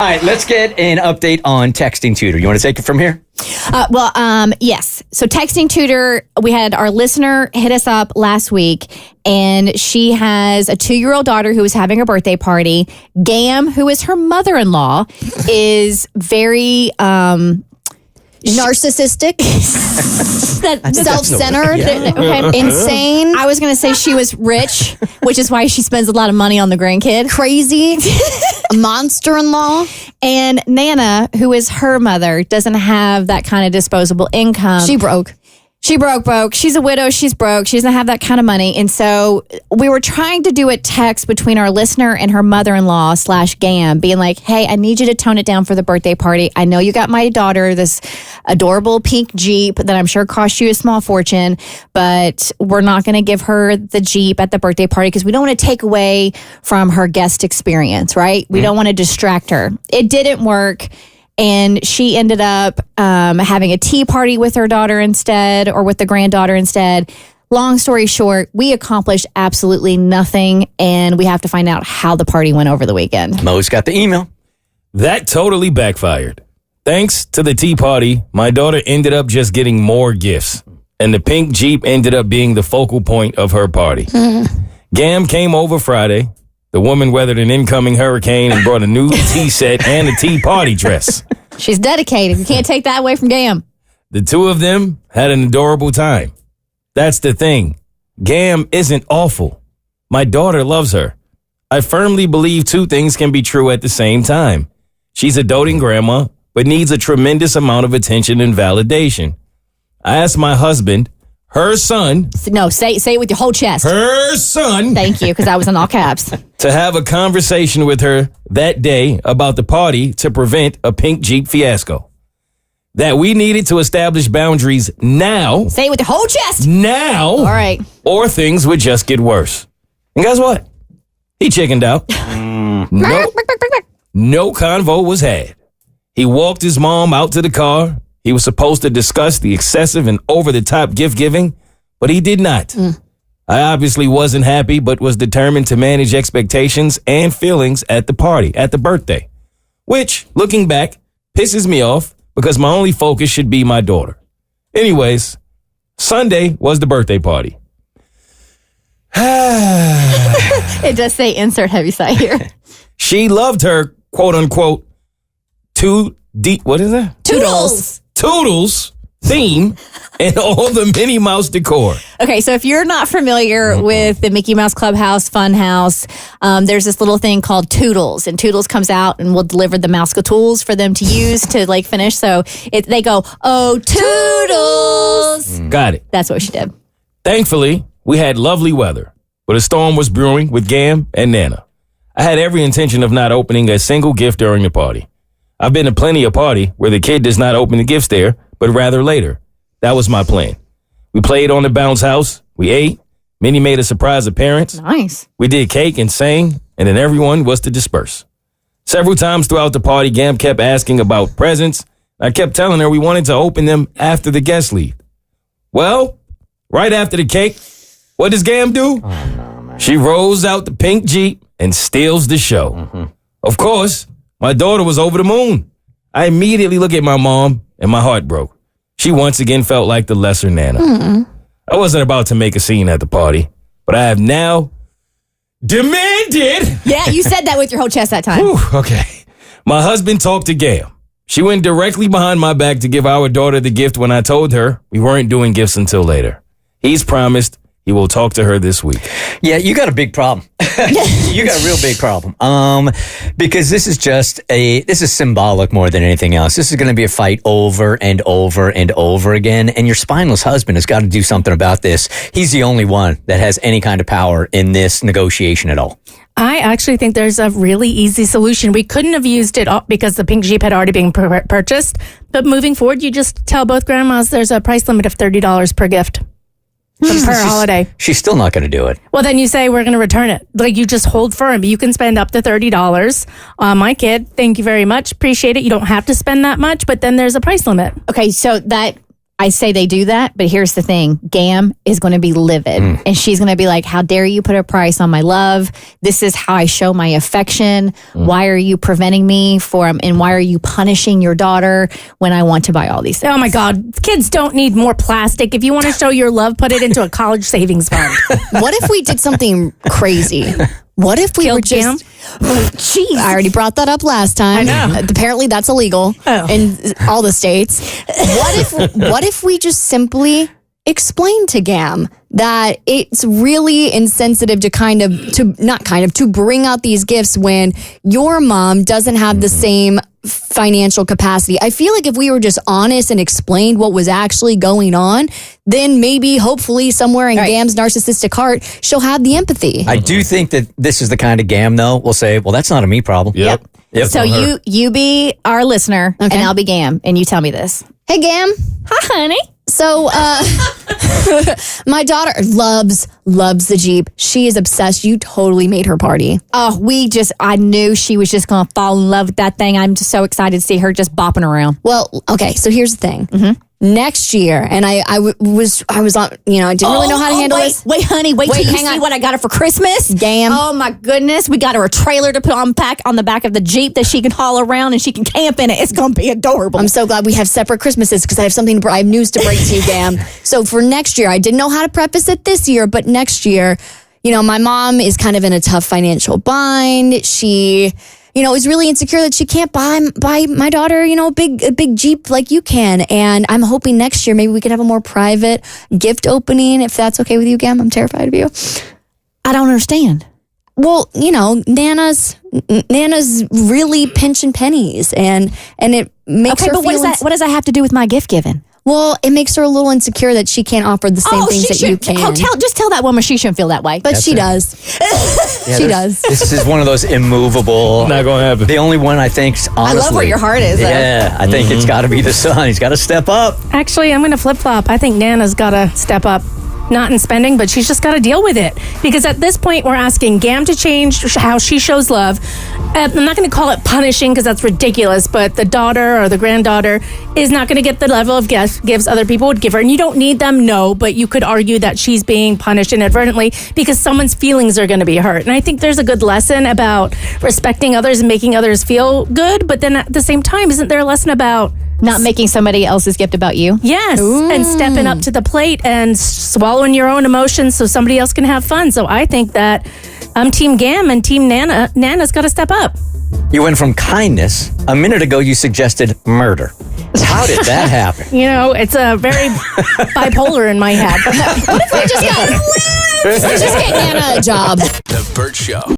All right, let's get an update on Texting Tutor. You want to take it from here? Yes. So Texting Tutor, we had our listener hit us up last week, and she has a 2-year-old daughter who is having a birthday party. Gam, who is her mother-in-law, is very... narcissistic, self-centered, insane. I was going to say she was rich, which is why she spends a lot of money on the grandkid. Crazy, a monster-in-law. And Nana, who is her mother, doesn't have that kind of disposable income. She broke. She's a widow. She's broke. She doesn't have that kind of money. And so we were trying to do a text between our listener and her mother-in-law / Gam, being like, hey, I need you to tone it down for the birthday party. I know you got my daughter this adorable pink Jeep that I'm sure cost you a small fortune, but we're not going to give her the Jeep at the birthday party because we don't want to take away from her guest experience, right? We don't want to distract her. It didn't work. And she ended up having a tea party with her daughter instead, or with the granddaughter instead. Long story short, we accomplished absolutely nothing, and we have to find out how the party went over the weekend. Mo's got the email. That totally backfired. Thanks to the tea party, my daughter ended up just getting more gifts, and the pink Jeep ended up being the focal point of her party. Gam came over Friday. The woman weathered an incoming hurricane and brought a new tea set and a tea party dress. She's dedicated. You can't take that away from Gam. The two of them had an adorable time. That's the thing. Gam isn't awful. My daughter loves her. I firmly believe two things can be true at the same time. She's a doting grandma, but needs a tremendous amount of attention and validation. I asked my husband, her son... No, say it with your whole chest. Her son... Thank you, because I was in all caps. ...to have a conversation with her that day about the party to prevent a pink Jeep fiasco. That we needed to establish boundaries now. Say it with your whole chest. Now. All right. Or things would just get worse. And guess what? He chickened out. No convo was had. He walked his mom out to the car. He was supposed to discuss the excessive and over-the-top gift giving, but he did not. I obviously wasn't happy, but was determined to manage expectations and feelings at the party, at the birthday, which, looking back, pisses me off because my only focus should be my daughter. Anyways, Sunday was the birthday party. It does say insert heavy sigh here. She loved her, quote-unquote, what is that? Toodles theme and all the Minnie Mouse decor. Okay, so if you're not familiar with the Mickey Mouse Clubhouse Funhouse, there's this little thing called Toodles, and Toodles comes out and will deliver the mouse tools for them to use to finish. So they go, oh, Toodles. Got it. That's what she did. Thankfully, we had lovely weather, but a storm was brewing with Gam and Nana. I had every intention of not opening a single gift during the party. I've been to plenty of party where the kid does not open the gifts there, but rather later. That was my plan. We played on the bounce house. We ate. Minnie made a surprise appearance. Nice. We did cake and sang, and then everyone was to disperse. Several times throughout the party, Gam kept asking about presents. I kept telling her we wanted to open them after the guests leave. Well, right after the cake, what does Gam do? Oh, no, man. She rolls out the pink Jeep and steals the show. Of course, my daughter was over the moon. I immediately look at my mom, and my heart broke. She once again felt like the lesser Nana. I wasn't about to make a scene at the party, but I have now demanded... Yeah, you said that with your whole chest that time. Whew, okay. My husband talked to Gam. She went directly behind my back to give our daughter the gift when I told her we weren't doing gifts until later. He's promised he will talk to her this week. Yeah, you got a big problem. You got a real big problem. Because this is symbolic more than anything else. This is going to be a fight over and over and over again. And your spineless husband has got to do something about this. He's the only one that has any kind of power in this negotiation at all. I actually think there's a really easy solution. We couldn't have used it all because the pink Jeep had already been purchased. But moving forward, you just tell both grandmas there's a price limit of $30 per gift. Per holiday. She's still not going to do it. Well, then you say we're going to return it. Like, you just hold firm. You can spend up to $30 on my kid. Thank you very much. Appreciate it. You don't have to spend that much, but then there's a price limit. Okay, so that I say they do that, but here's the thing. Gam is going to be livid. And she's going to be like, how dare you put a price on my love? This is how I show my affection. Why are you preventing me and why are you punishing your daughter when I want to buy all these things? Oh my God. Kids don't need more plastic. If you want to show your love, put it into a college savings fund. What if we did something crazy? What if we were just... Jeez. I already brought that up last time. I know. Apparently that's illegal in all the states. What if we just simply explain to Gam that it's really insensitive to bring out these gifts when your mom doesn't have the same financial capacity. I feel like if we were just honest and explained what was actually going on, then maybe, hopefully, somewhere in Gam's narcissistic heart, she'll have the empathy. I do think that this is the kind of Gam, though, will say, well, that's not a me problem. Yep. So you be our listener, and I'll be Gam, and you tell me this. Hey, Gam. Hi, honey. So, my daughter loves the Jeep. She is obsessed. You totally made her party. Oh, I knew she was just going to fall in love with that thing. I'm just so excited to see her just bopping around. Well, okay, so here's the thing. Next year, and I was on, I didn't really know how to handle this. Wait, honey, wait till you see what I got her for Christmas. Gam. Oh my goodness, we got her a trailer to put on the back of the Jeep that she can haul around and she can camp in it. It's gonna be adorable. I'm so glad we have separate Christmases because I have news to break to you, Gam. So for next year, I didn't know how to preface it this year, but next year, my mom is kind of in a tough financial bind. She is really insecure that she can't buy my daughter, a big Jeep like you can. And I'm hoping next year maybe we can have a more private gift opening, if that's okay with you, Gam. I'm terrified of you. I don't understand. Well, Nana's really pinching pennies, and it makes her but feel... what does that have to do with my gift giving? Well, it makes her a little insecure that she can't offer the same things that you can. Just tell that woman she shouldn't feel that way. But she does. She does. This is one of those immovable. Not going to happen. The only one I think, honestly. I love where your heart is. Yeah, I think it's got to be the son. He's got to step up. Actually, I'm going to flip-flop. I think Nana's got to step up. Not in spending, but she's just got to deal with it. Because at this point, we're asking Gam to change how she shows love. I'm not going to call it punishing because that's ridiculous, but the daughter or the granddaughter is not going to get the level of gifts other people would give her. And you don't need them, no, but you could argue that she's being punished inadvertently because someone's feelings are going to be hurt. And I think there's a good lesson about respecting others and making others feel good. But then at the same time, isn't there a lesson about not making somebody else's gift about you? Yes. Ooh. And stepping up to the plate and swallowing your own emotions so somebody else can have fun. So I think that Team Gam and Team Nana's got to step up. You went from kindness. A minute ago, you suggested murder. How did that happen? It's a very bipolar in my head. What if we just get Nana a job? The Bert Show.